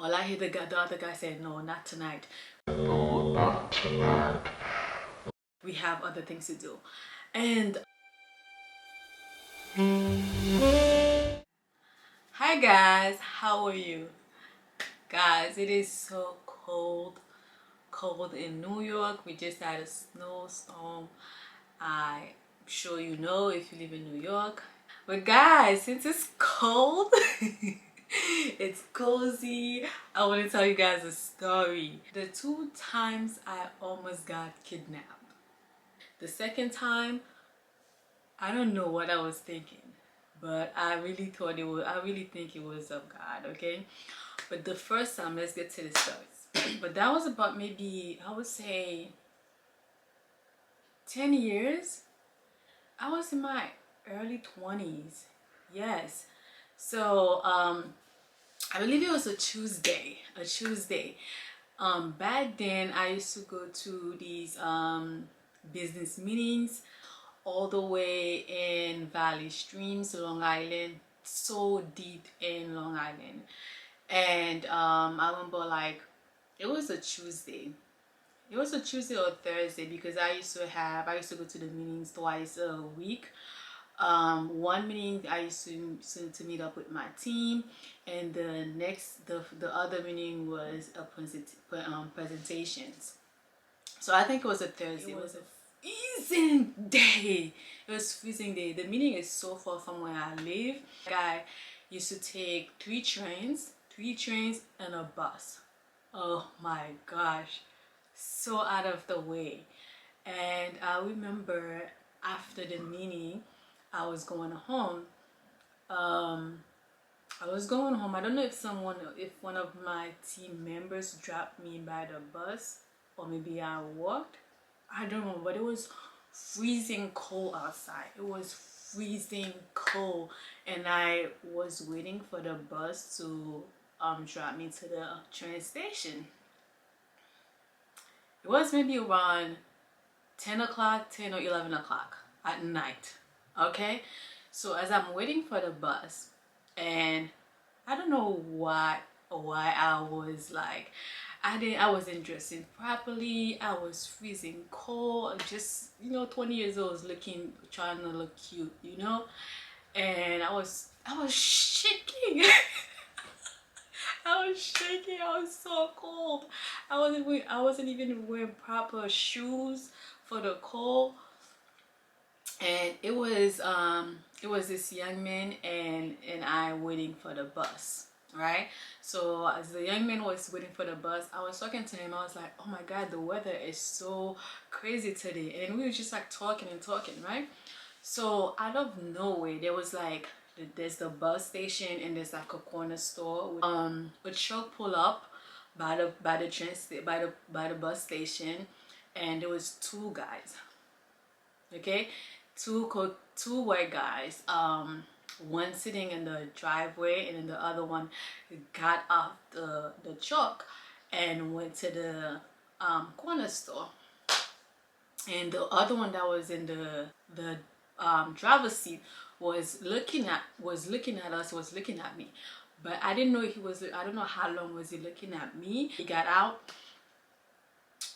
All I hear the other guy said, no, not tonight. No, not tonight. We have other things to do. And hi guys, how are you? Guys, it is so cold in New York. We just had a snowstorm. I'm sure you know if you live in New York. But guys, since it's cold, it's cozy. I want to tell you guys a story. The 2 times I almost got kidnapped. The second time, I don't know what I was thinking, but I really thought it was, I really think it was of God, okay? But the first time, let's get to the stories. But that was about maybe, I would say, 10 years. I was in my early 20s. Yes. So, I believe it was a Tuesday. Back then, I used to go to these business meetings all the way in Valley Streams, Long Island, so deep in Long Island. And I remember, like, it was a Tuesday. It was a Tuesday or Thursday because I used to go to the meetings twice a week. One meeting I used to meet up with my team, and the other meeting was a presentations. So I think it was a Thursday. It was a freezing day. It was freezing day. The meeting is so far from where I live. I used to take three trains and a bus. Oh my gosh, so out of the way. And I remember after the meeting, I was going home. I don't know if one of my team members dropped me by the bus, or maybe I walked. I don't know, but it was freezing cold outside. It was freezing cold, and I was waiting for the bus to drop me to the train station. It was maybe around 10 o'clock, 10 or 11 o'clock at night. Okay, so as I'm waiting for the bus, and I don't know why I was like, I wasn't dressing properly. I was freezing cold. Just, 20 years old, trying to look cute, and I was shaking. I was shaking. I was so cold. I wasn't even wearing proper shoes for the cold. And it was this young man and I waiting for the bus, right? So as the young man was waiting for the bus, I was talking to him. I was like, oh my god, the weather is so crazy today. And we were just like talking and talking, right? So out of nowhere, there's the bus station, and there's like a corner store. A truck pull up by the bus station, and there was two guys. Okay, two white guys. One sitting in the driveway, and then the other one got off the truck and went to the corner store. And the other one that was in the driver's seat was looking at us, was looking at me. But I didn't know I don't know how long was he looking at me. He got out.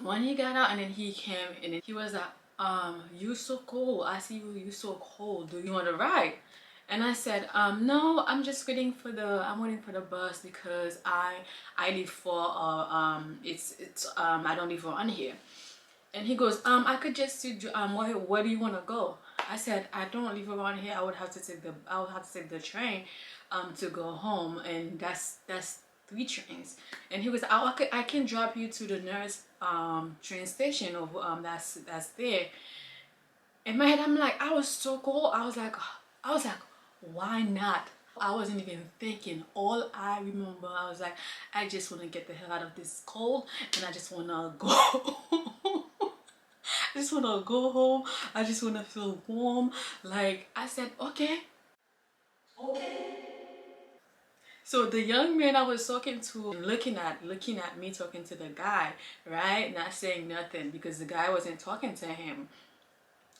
When he got out, and then he came, and then he was like, you so cold. I see you so cold. Do you want to ride? And I said, no, I'm waiting for the bus because I live for I don't live around here. And he goes, I could just see, where do you want to go? I said, I don't live around here. I would have to take the train to go home, and that's 3 trains. And he was, I can drop you to the nearest train station of that's there. In my head, I was so cold. I was like, why not? I wasn't even thinking. All I remember, I was like, I just want to get the hell out of this cold, and I just want to go. I just want to go home. I just want to feel warm. Like, I said, okay. So the young man I was talking to, looking at me talking to the guy, right? Not saying nothing because the guy wasn't talking to him.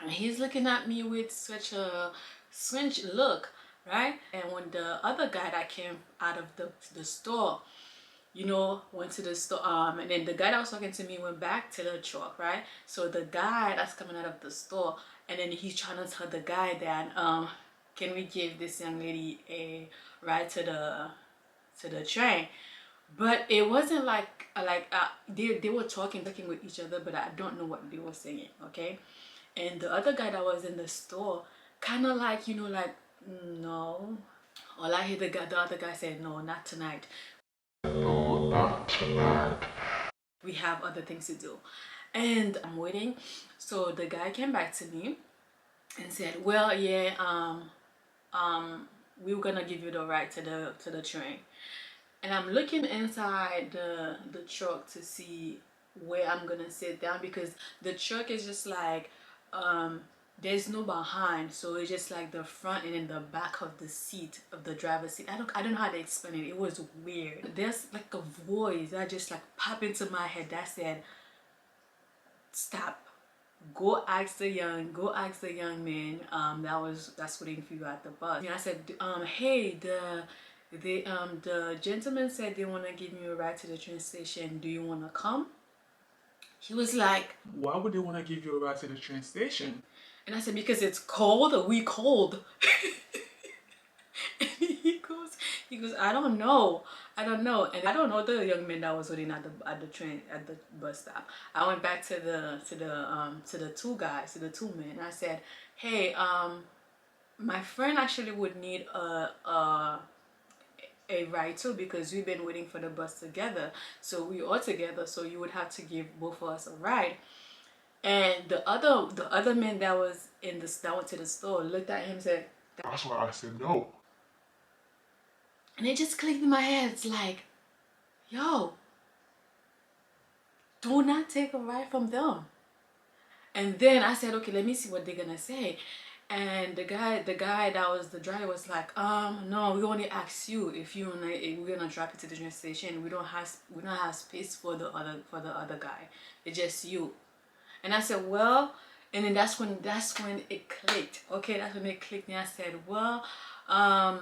And he's looking at me with such a strange look, right? And when the other guy that came out of the store, you know, went to the store, and then the guy that was talking to me went back to the truck, right? So the guy that's coming out of the store, and then he's trying to tell the guy that, can we give this young lady a ride to the train? But it wasn't like they were talking with each other, but I don't know what they were saying, okay? And the other guy that was in the store, kind of like, you know, like, no. All I hear the other guy said, no, not tonight. No, not tonight. We have other things to do. And I'm waiting. So the guy came back to me and said, well, yeah, we were gonna give you the ride to the train. And I'm looking inside the truck to see where I'm gonna sit down, because the truck is just like, there's no behind, so it's just like the front and then the back of the seat of the driver's seat. I don't know how to explain it. It was weird. There's like a voice that just like popped into my head that said, stop, go ask the young man that's waiting for you at the bus. And I said, hey, the gentleman said they want to give me a ride to the train station. Do you want to come? He was like, Why would they want to give you a ride to the train station? and I said, because it's cold. We cold. And he goes, I don't know. And I don't know the young man that was waiting at the bus stop. I went back to the two guys, to the two men. And I said, hey, my friend actually would need a ride too, because we've been waiting for the bus together. So we all together. So you would have to give both of us a ride. And the other man that was that went to the store looked at him and said, That's why I said no. and it just clicked in my head. It's like, yo, do not take a ride from them. And then I said, okay, let me see what they're gonna say. And the guy that was the driver was like, no, we only ask you if we're gonna drop you to the train station. We don't have space for the other guy. It's just you. And I said, well, and then that's when it clicked. Okay, that's when it clicked. And I said, well, I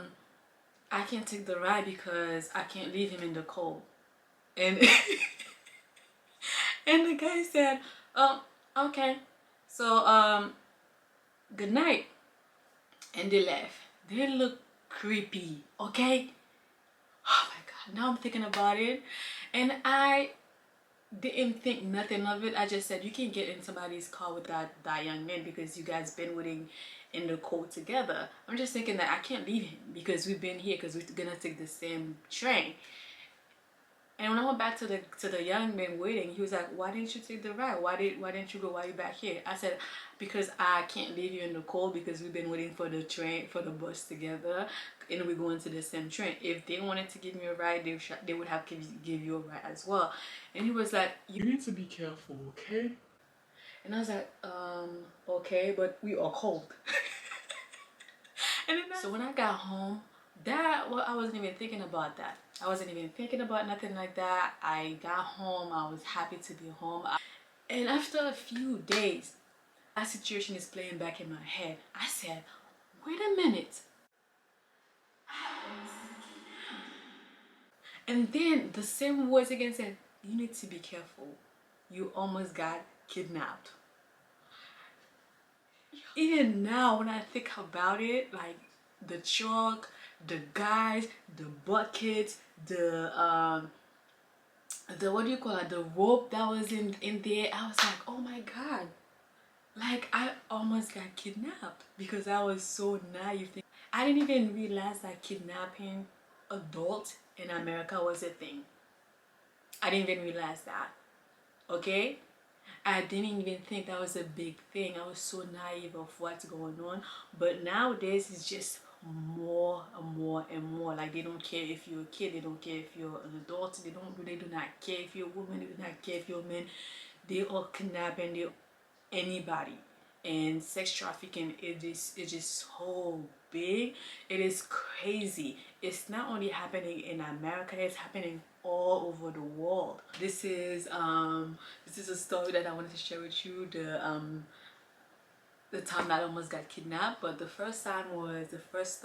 can't take the ride because I can't leave him in the cold. And and the guy said, oh, okay. So good night. And they left. They look creepy, okay? Oh my god, now I'm thinking about it. And I didn't think nothing of it. I just said, you can't get in somebody's car with that young man because you guys been waiting in the cold together. I'm just thinking that I can't leave him because we've been here because we're gonna take the same train. And when I went back to the young man waiting, he was like, why didn't you take the ride? Why didn't you go? Why are you back here? I said, because I can't leave you in the cold because we've been waiting for the bus together, and we're going to the same train. If they wanted to give me a ride, they would have give you a ride as well. And he was like, You need to be careful, okay? and I was like, okay, but we are cold. And then so when I got home, I wasn't even thinking about that. I wasn't even thinking about nothing like that. I got home. I was happy to be home. And after a few days, that situation is playing back in my head. I said, wait a minute. And then the same voice again said, you need to be careful. You almost got kidnapped. Even now, when I think about it, like the truck, the guys, the buckets, the what do you call it, the rope that was in there, I was like, oh my god, like I almost got kidnapped because I was so naive. I didn't even realize that kidnapping adults in America was a thing. I didn't even realize that. Okay, I didn't even think that was a big thing. I was so naive of what's going on. But nowadays it's just more and more and more. Like, they don't care if you're a kid, they don't care if you're an adult, they do not care if you're a woman, they do not care if you're a man. They are kidnapping anybody. And sex trafficking, it is just so big. It is crazy. It's not only happening in America, it's happening all over the world. This is a story that I wanted to share with you. the time that I almost got kidnapped, but the first time was the first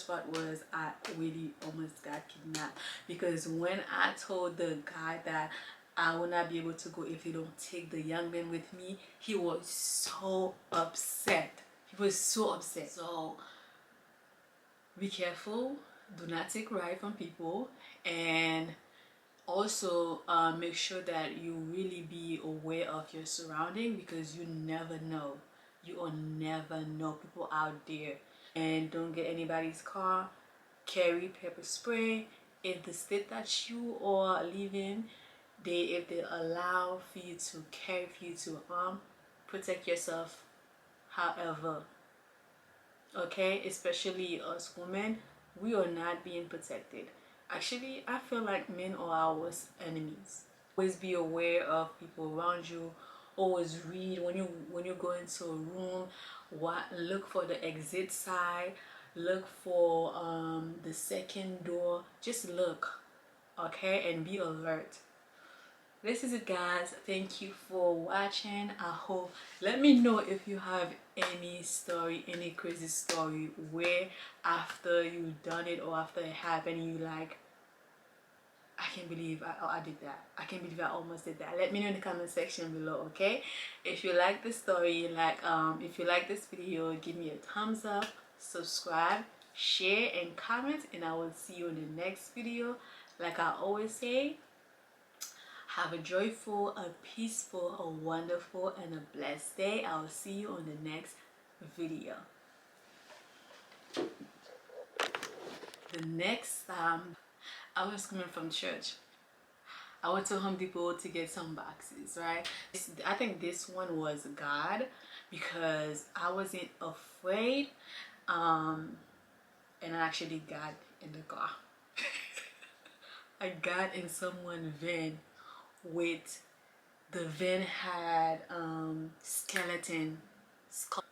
part was I really almost got kidnapped, because when I told the guy that I will not be able to go if they don't take the young man with me, he was so upset. He was so upset. So be careful, do not take ride from people, and also make sure that you really be aware of your surrounding, because you never know, you will never know people out there. And don't get anybody's car. Carry pepper spray. If the state that you are living, if they allow for you to carry, for you to protect yourself. However, okay, especially us women, we are not being protected. Actually, I feel like men are our worst enemies. Always be aware of people around you. Always read when you go into a room. Look for the exit side. Look for the second door. Just look, okay, and be alert. This is it, guys. Thank you for watching. I hope, let me know if you have any story, any crazy story where after you done it or after it happened you like, I can't believe I did that. I can't believe I almost did that. Let me know in the comment section below, okay? If you like the story, if you like this video, give me a thumbs up, subscribe, share, and comment, and I will see you in the next video. Like I always say, have a joyful, a peaceful, a wonderful, and a blessed day. I will see you on the next video. The next time, I was coming from church. I went to Home Depot to get some boxes, right? I think this one was God, because I wasn't afraid, and I actually got in the car. I got in someone's van with, the van had skeleton skull.